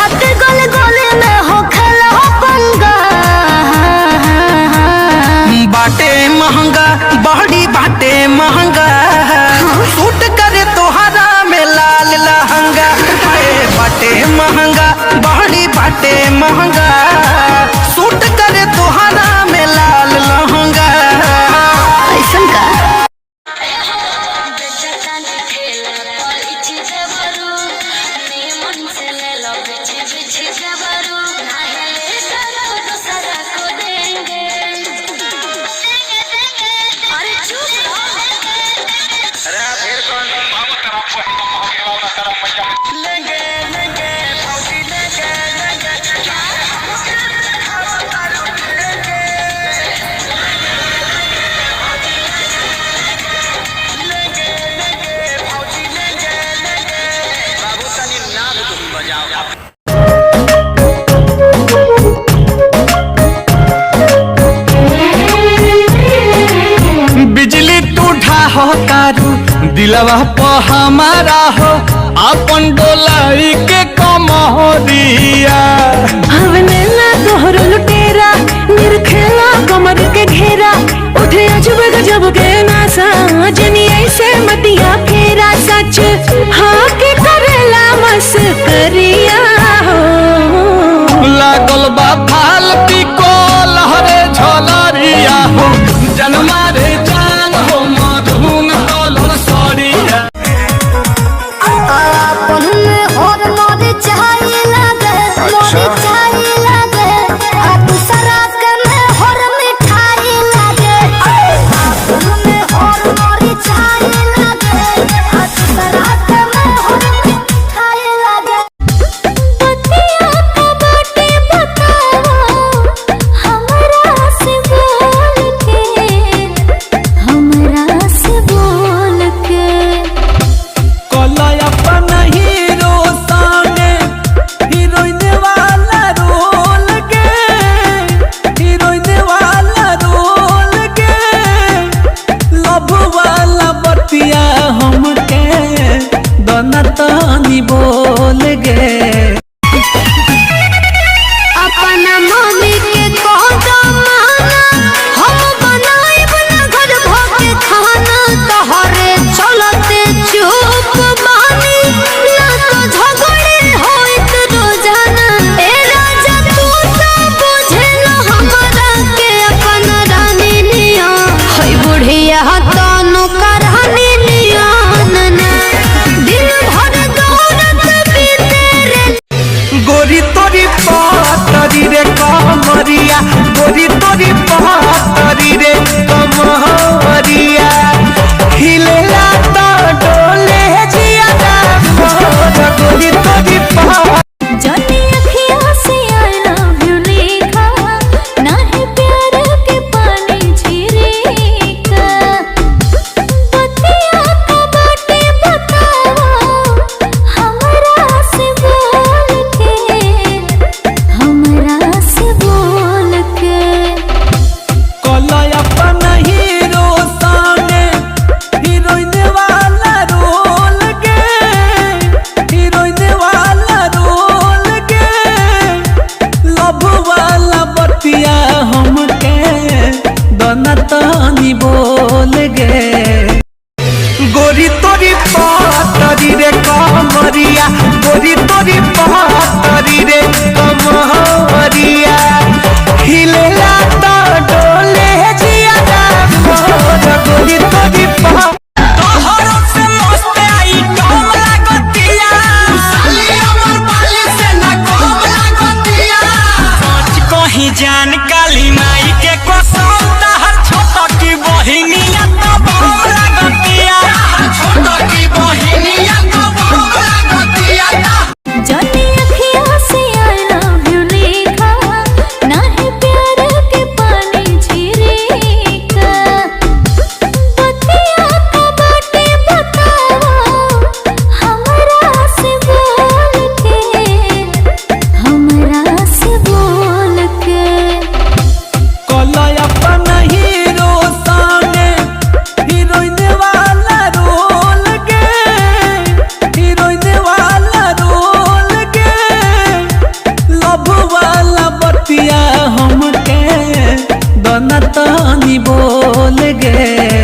बात गले गले में हो खेला पंगा। बाटे महंगा बहड़ी बाटे महंगा, सूट करे तोहरा में लाल लहंगा। बाटे महंगा बहड़ी बाटे महंगा, सूट करे तोहरा में लाल लहंगा। ऐसन का हो तारू दिलवा प हमारा हो अपन डोलाई के कमरिया। हवने ना तोहर लुटेरा निरखेला कमर के घेरा, उठे अजब गजब के नासा जनी ऐसे मतिया फेरा। सच हाँ के करेला मस्करिया हो, लागल बा फालती को लहरे झलरिया हो, जनमा रे जान हो मधुन डोलर सरिया। अपन में और मोर चाहिए लगे, मोर चाहिए लगे, आ दूसरा के में और मिठाई लगे। अपन में और मोर चाहिए लगे, आ दूसरा के में और मिठाई लगे। पतिया का बाटे बताओ हमरा से बोल के, हमरा से बोल के। कलया अपन हीरो सामने हीरोइन वाला रोल के, हीरोइन वाला रोल के, लव वाला बतिया हमके दोना तानी बोल गे। अपना मम्मी के कहता माना, हम बनाइब ना घर भके खाना। तोहरे चलते चुप बानी, ना तो झगड़े होइत रोजाना। ए राजा तू तो बुझे ना हमरा के अपन रानी निया, है बुढ़िया तनु करहनी निया ना। दिन भर दौड़त बीते रे गोरी तोरी पातरी रे कमरिया, गोरी तोरी पातरी रे कमरिया, हिलेला तो डोले जिया मोर। गोरी तोरी जानी अखियाँ से I love you लिखा, ना है प्यार के पानी झिरेगा। पतिया का बाटे बताओ हमरा से बोल के, हमरा से बोल के। कलया अपन हीरो सामने हीरोइन वाला रोल के, हीरोइन वाला रोल के, लव वाला बतिया हमके दोना तानी बोल गे। गोरी तोरी पातरी रे कमरिया, गोरी तोरी पातरी रे कमरिया, हिलेला तो डोले जिया मोर। गोरी तोरी तोहरो से मस्त आई कम लागतिया, साली हमर बाली से ना कम लागतिया। सच कहीं जान काली माई के कसम, तहर छोटा की बहिनिया तो बम लागतिया, छोटा की बहिनिया तो बम लागतिया। जानी अखियाँ से I love you लिखा, ना है प्यार के पानी झिरेगा। पतिया का बाटे बताओ हमरा से बोल के, हमरा से बोल के। जानी बोल गे।